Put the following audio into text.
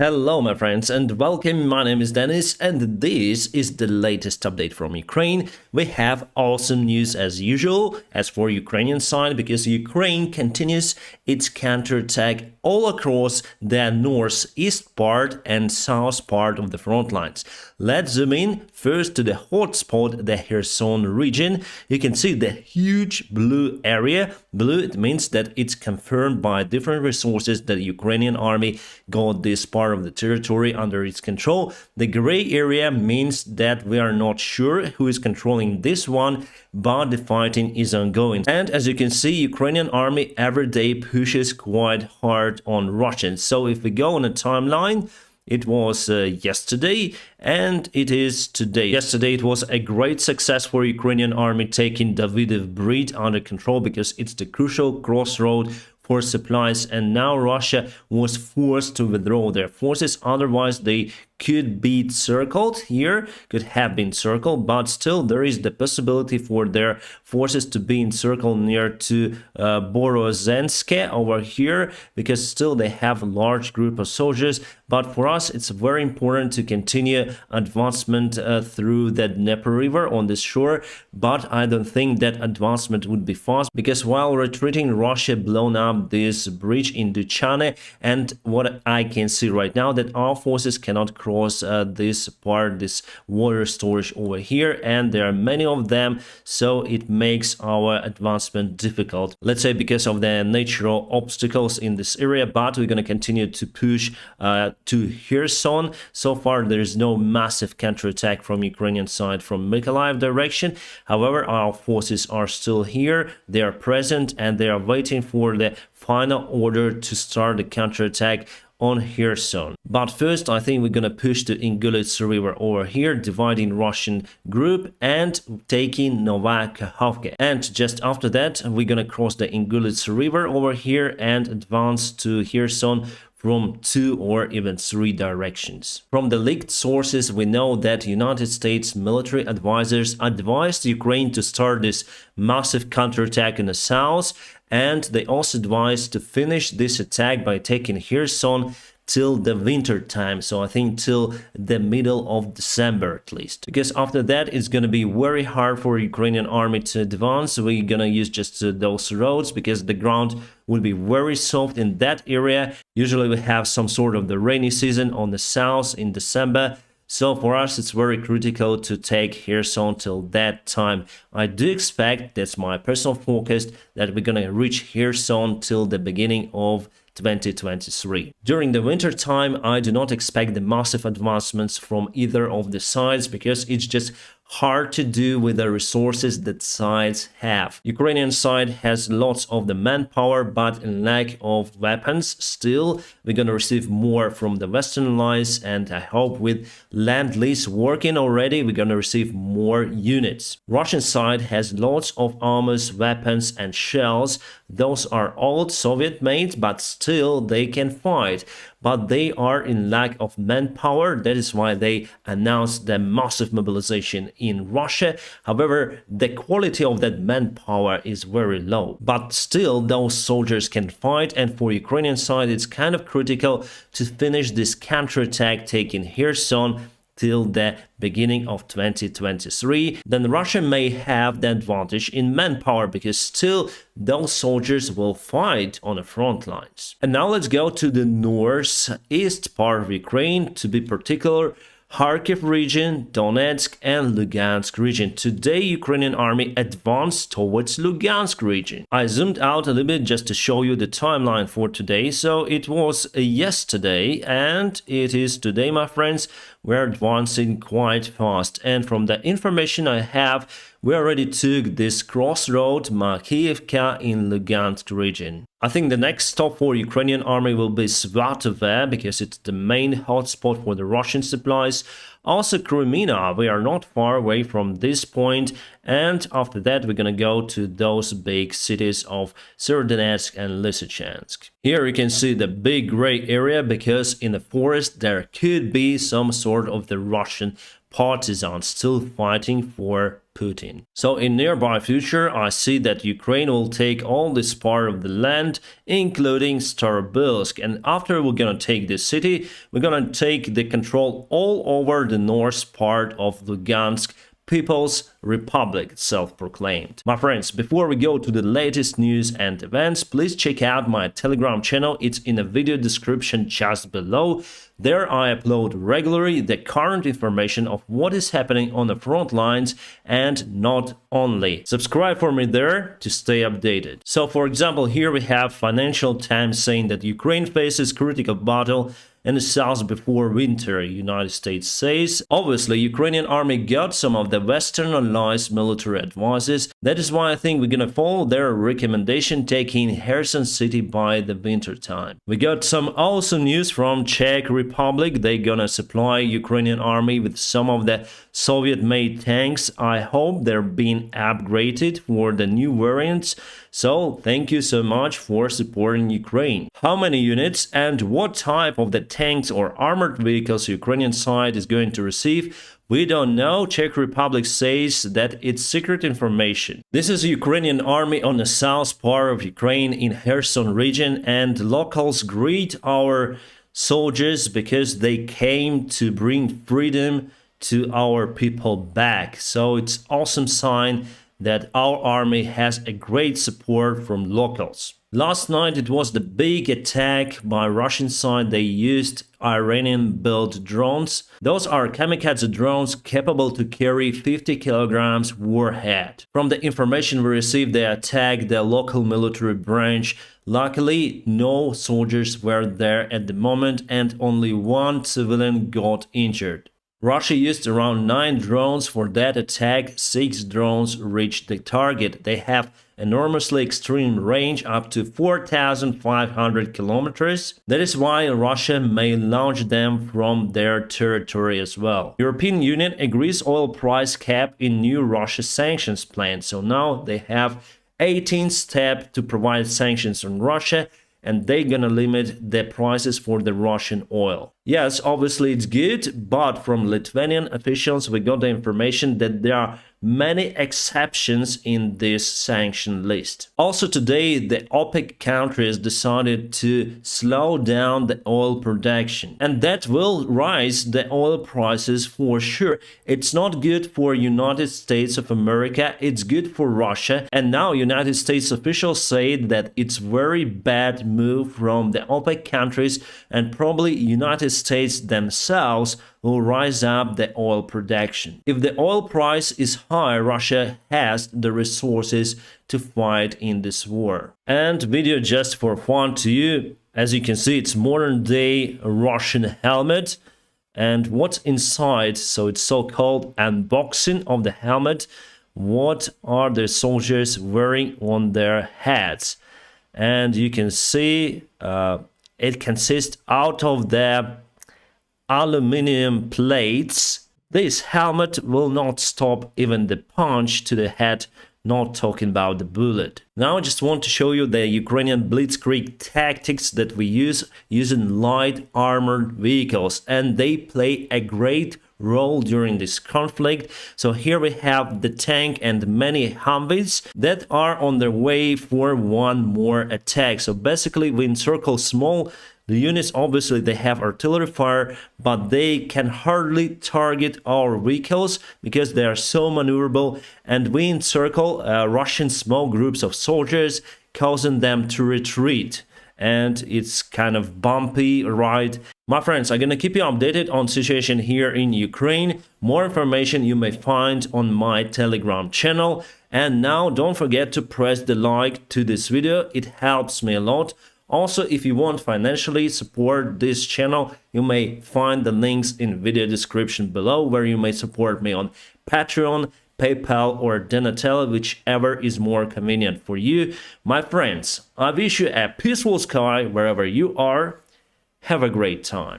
Hello my friends and welcome, my name is Dennis and this is the latest update from Ukraine. We have awesome news as usual as for Ukrainian side because Ukraine continues its counterattack all across the northeast part and south part of the front lines. Let's zoom in first to the hotspot, the Kherson region. You can see the huge blue area. Blue, it means that it's confirmed by different resources that the Ukrainian army got this part of the territory under its control. The gray area means that we are not sure who is controlling this one, but the fighting is ongoing. And as you can see, Ukrainian army every day pushes quite hard on Russians. So if we go on a timeline, it was yesterday and it is today. Yesterday it was a great success for Ukrainian army taking Davidov Bridge under control because it's the crucial crossroad for supplies, and now Russia was forced to withdraw their forces, otherwise they could be circled here, could have been circled, but still there is the possibility for their forces to be encircled near to zelenskyy over here, because still they have a large group of soldiers. But for us it's very important to continue advancement through the Dnieper river on this shore, but I don't think that advancement would be fast, because while retreating Russia blown up this bridge in Duchane, and what I can see right now that our forces cannot cross this part, this water storage over here, and there are many of them, so it makes our advancement difficult, let's say, because of the natural obstacles in this area. But we're going to continue to push to Kherson. So far there is no massive counterattack from Ukrainian side from Mykolaiv direction. However, our forces are still here, they are present, and they are waiting for the final order to start the counterattack on Kherson. But first I think we're gonna push the Ingulets river over here, dividing Russian group and taking Makiivka. And just after that we're gonna cross the Ingulets river over here and advance to Kherson from 2 or even 3 directions. From the leaked sources, we know that United States military advisors advised Ukraine to start this massive counterattack in the south, and they also advised to finish this attack by taking Kherson till the winter time, so I think till the middle of December at least, because after that it's gonna be very hard for Ukrainian army to advance. We're gonna use just those roads because the ground will be very soft in that area. Usually we have some sort of the rainy season on the south in December, so for us it's very critical to take Kherson till that time. I do expect, that's my personal forecast, that we're gonna reach Kherson till the beginning of 2023. During the winter time, I do not expect the massive advancements from either of the sides, because it's just hard to do with the resources that sides have. Ukrainian side has lots of the manpower, but in lack of weapons. Still, we're gonna receive more from the Western allies, and I hope with Lend-Lease working already, we're gonna receive more units. Russian side has lots of armors, weapons and shells. Those are old Soviet made, but still they can fight. But they are in lack of manpower. That is why they announced the massive mobilization in Russia. However, the quality of that manpower is very low. But still, those soldiers can fight, and for Ukrainian side, it's kind of critical to finish this counterattack, taking Kherson till the beginning of 2023. Then Russia may have the advantage in manpower, because still those soldiers will fight on the front lines. And now let's go to the northeast part of Ukraine, to be particular Kharkiv region, Donetsk and Lugansk region. Today Ukrainian army advanced towards Lugansk region. I zoomed out a little bit just to show you the timeline for today. So it was yesterday and it is today, my friends. We're advancing quite fast, and from the information I have, we already took this crossroad Makiivka in Lugansk region. I think the next stop for Ukrainian army will be Svatove, because it's the main hotspot for the Russian supplies. Also Crimea, we are not far away from this point, and after that we're gonna go to those big cities of Severodonetsk and Lysychansk. Here you can see the big gray area, because in the forest there could be some sort of the Russian partisans still fighting for Putin. So in nearby future, I see that Ukraine will take all this part of the land, including Starobilsk. And after we're gonna take this city, we're gonna take the control all over the north part of Lugansk People's Republic, self-proclaimed. My friends, before we go to the latest news and events, please check out my Telegram channel. It's in the video description just below. There I upload regularly the current information of what is happening on the front lines, and not only. Subscribe for me there to stay updated. So for example, here we have Financial Times saying that Ukraine faces critical battle in the south before winter, United States says. Obviously, Ukrainian army got some of the Western allies' military advices. That is why I think we're gonna follow their recommendation, taking Kherson city by the winter time. We got some awesome news from Czech Republic. They're gonna supply Ukrainian army with some of the Soviet-made tanks. I hope they're being upgraded for the new variants. So thank you so much for supporting Ukraine. How many units and what type of the tanks or armored vehicles Ukrainian side is going to receive, we don't know. Czech Republic says that it's secret information. This is Ukrainian army on the south part of Ukraine in Kherson region, and locals greet our soldiers because they came to bring freedom to our people back. So it's awesome sign that our army has a great support from locals. Last night it was the big attack by Russian side. They used Iranian-built drones. Those are kamikaze drones capable to carry 50 kilograms warhead. From the information we received, they attacked the local military branch. Luckily, no soldiers were there at the moment, and only one civilian got injured. Russia used around 9 drones for that attack. 6 drones reached the target. They have enormously extreme range, up to 4,500 kilometers. That is why Russia may launch them from their territory as well. European Union agrees oil price cap in new Russia sanctions plan. So now they have 18 steps to provide sanctions on Russia, and they're gonna limit the prices for the Russian oil. Yes, obviously it's good, but from Lithuanian officials we got the information that there are many exceptions in this sanction list. Also today, the OPEC countries decided to slow down the oil production, and that will rise the oil prices for sure. It's not good for United States of America, it's good for Russia, and now United States officials say that it's very bad move from the OPEC countries, and probably United States themselves will rise up the oil production. If the oil price is high, Russia has the resources to fight in this war. And video just for fun to you. As you can see, it's modern day Russian helmet. And what's inside? So it's so-called unboxing of the helmet. What are the soldiers wearing on their heads? And you can see it consists out of the aluminum plates. This helmet will not stop even the punch to the head, not talking about the bullet. Now I just want to show you the Ukrainian blitzkrieg tactics that we use using light armored vehicles, and they play a great role during this conflict. So here we have the tank and many Humvees that are on their way for one more attack. So basically we encircle small the units. Obviously they have artillery fire, but they can hardly target our vehicles because they are so maneuverable, and we encircle Russian small groups of soldiers, causing them to retreat. And it's kind of bumpy ride. My friends, I'm gonna keep you updated on situation here in Ukraine. More information you may find on my Telegram channel. And now don't forget to press the like to this video, it helps me a lot. Also, if you want financially support this channel, you may find the links in video description below, where you may support me on Patreon, PayPal or Donatello, whichever is more convenient for you. My friends, I wish you a peaceful sky wherever you are. Have a great time.